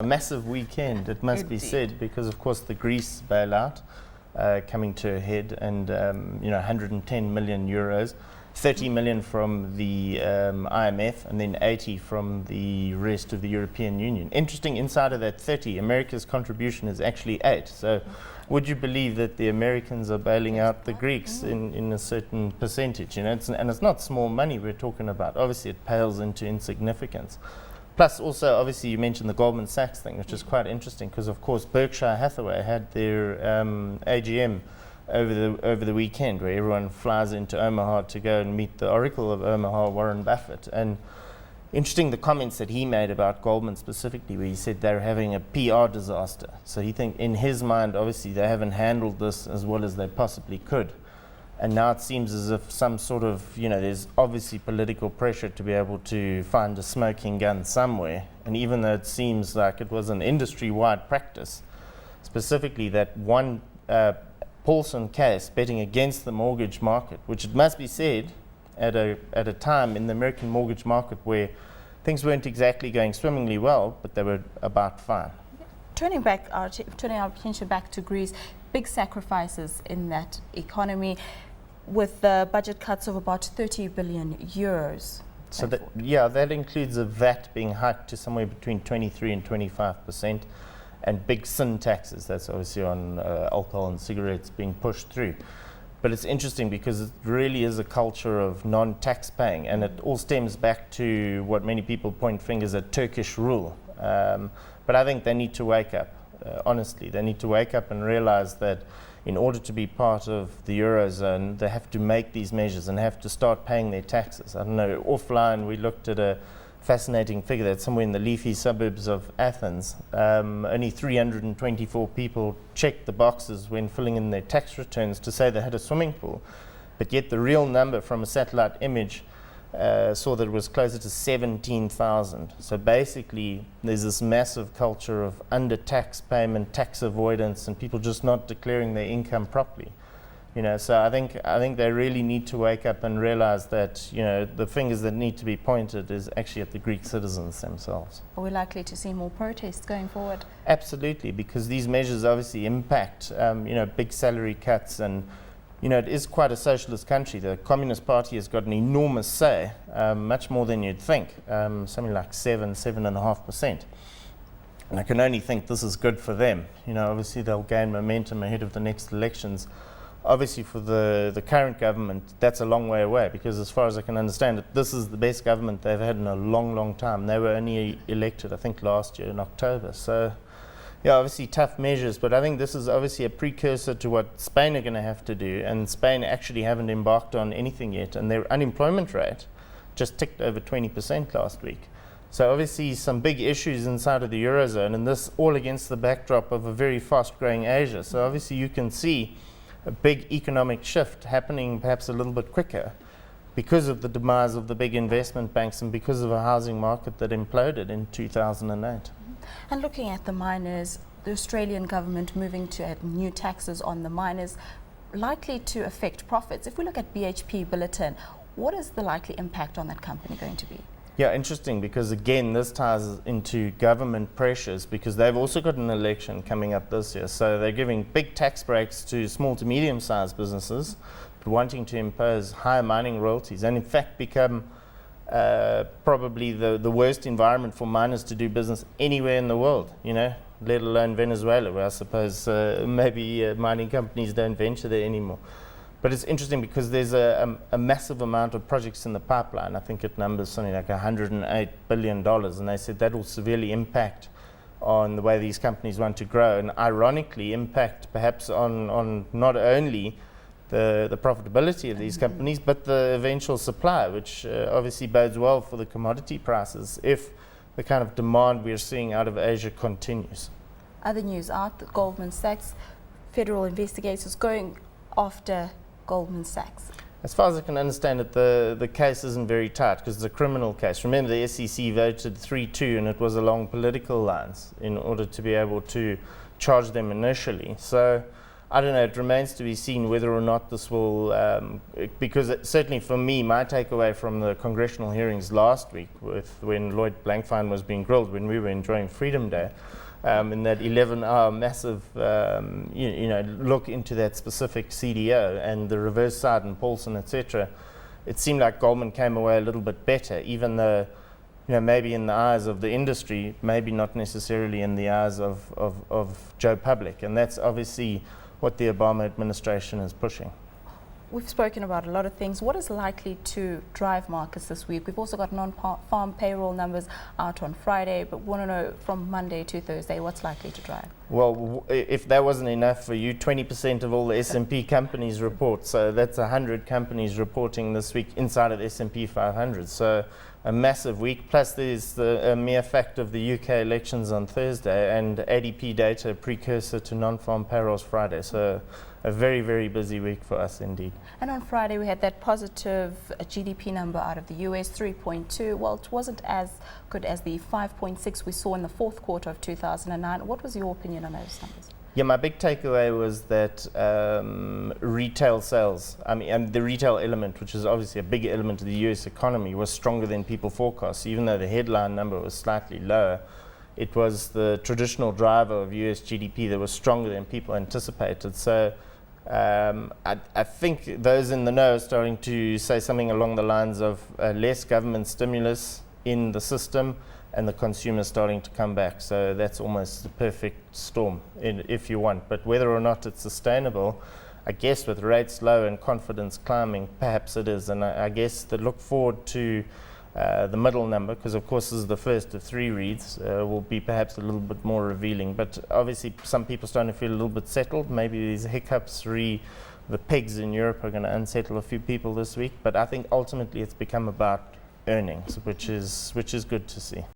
massive weekend, it must be said, because of course the Greece bailout coming to a head, and 110 million euros, 30 million from the IMF, and then 80 from the rest of the European Union. Interesting, inside of that 30, America's contribution is actually 8. So would you believe that the Americans are bailing out the Greeks in a certain percentage? And it's not small money we're talking about. Obviously, it pales into insignificance. Plus, also, obviously, you mentioned the Goldman Sachs thing, which is quite interesting because, of course, Berkshire Hathaway had their AGM over the weekend, where everyone flies into Omaha to go and meet the Oracle of Omaha, Warren Buffett. And interesting, the comments that he made about Goldman specifically, where he said they're having a PR disaster. So he think, in his mind, obviously, they haven't handled this as well as they possibly could. And now it seems as if some sort of, there's obviously political pressure to be able to find a smoking gun somewhere. And even though it seems like it was an industry-wide practice, specifically that one Paulson case betting against the mortgage market, which it must be said at a time in the American mortgage market where things weren't exactly going swimmingly well, but they were about fine. Turning our attention back to Greece, big sacrifices in that economy, with the budget cuts of about 30 billion euros. So that includes a VAT being hiked to somewhere between 23 and 25%, and big sin taxes, that's obviously on alcohol and cigarettes, being pushed through. But it's interesting because it really is a culture of non-tax paying, and it all stems back to what many people point fingers at, Turkish rule. But I think they need to wake up, honestly. They need to wake up and realize that in order to be part of the Eurozone, they have to make these measures and have to start paying their taxes. I don't know, offline we looked at a fascinating figure that somewhere in the leafy suburbs of Athens, only 324 people checked the boxes when filling in their tax returns to say they had a swimming pool. But yet the real number from a satellite image saw that it was closer to 17,000. So basically, there's this massive culture of under-tax payment, tax avoidance, and people just not declaring their income properly. So I think they really need to wake up and realize that, the fingers that need to be pointed is actually at the Greek citizens themselves. Are we likely to see more protests going forward? Absolutely, because these measures obviously impact, big salary cuts, and it is quite a socialist country. The Communist Party has got an enormous say, much more than you'd think, something like 7.5%. And I can only think this is good for them. Obviously they'll gain momentum ahead of the next elections. Obviously for the current government, that's a long way away, because as far as I can understand it, this is the best government they've had in a long, long time. They were only elected, I think, last year in October. So yeah, obviously tough measures, but I think this is obviously a precursor to what Spain are going to have to do, and Spain actually haven't embarked on anything yet, and their unemployment rate just ticked over 20% last week. So obviously some big issues inside of the Eurozone, and this all against the backdrop of a very fast-growing Asia. So obviously you can see a big economic shift happening perhaps a little bit quicker because of the demise of the big investment banks and because of a housing market that imploded in 2008. And looking at the miners, the Australian government moving to add new taxes on the miners, likely to affect profits. If we look at BHP Billiton, what is the likely impact on that company going to be? Yeah, interesting, because again, this ties into government pressures, because they've also got an election coming up this year. So they're giving big tax breaks to small to medium-sized businesses, but wanting to impose higher mining royalties, and in fact become probably the worst environment for miners to do business anywhere in the world, let alone Venezuela, where I suppose maybe mining companies don't venture there anymore. But it's interesting because there's a massive amount of projects in the pipeline. I think it numbers something like $108 billion, and they said that will severely impact on the way these companies want to grow, and ironically impact perhaps on not only the profitability of these companies, but the eventual supply, which obviously bodes well for the commodity prices if the kind of demand we're seeing out of Asia continues. Other news out, the Goldman Sachs, federal investigators going after Goldman Sachs. As far as I can understand it, the case isn't very tight because it's a criminal case. Remember, the SEC voted 3-2, and it was along political lines in order to be able to charge them initially. So I don't know, it remains to be seen whether or not this will, because certainly for me, my takeaway from the congressional hearings last week, when Lloyd Blankfein was being grilled, when we were enjoying Freedom Day, in that 11-hour massive look into that specific CDO and the reverse side and Paulson, etc., it seemed like Goldman came away a little bit better, even though maybe in the eyes of the industry, maybe not necessarily in the eyes of Joe Public. And that's obviously what the Obama administration is pushing. We've spoken about a lot of things. What is likely to drive markets this week? We've also got non-farm payroll numbers out on Friday, but want to know from Monday to Thursday, what's likely to drive? Well, if that wasn't enough for you, 20% of all the S&P companies report. So that's 100 companies reporting this week inside of the S&P 500. So a massive week. Plus there's the mere fact of the UK elections on Thursday and ADP data precursor to non-farm payrolls Friday. So a very, very busy week for us indeed. And on Friday we had that positive GDP number out of the US, 3.2. Well, it wasn't as good as the 5.6 we saw in the fourth quarter of 2009. What was your opinion on those numbers? Yeah, my big takeaway was that retail sales, and the retail element, which is obviously a big element of the US economy, was stronger than people forecast. Even though the headline number was slightly lower, it was the traditional driver of US GDP that was stronger than people anticipated. So I think those in the know are starting to say something along the lines of less government stimulus in the system and the consumer starting to come back. So that's almost the perfect storm, if you want. But whether or not it's sustainable, I guess with rates low and confidence climbing, perhaps it is. And I guess the look forward to the middle number, because of course this is the first of three reads, will be perhaps a little bit more revealing. But obviously some people starting to feel a little bit settled. Maybe these hiccups the pegs in Europe are going to unsettle a few people this week. But I think ultimately it's become about earnings, which is good to see.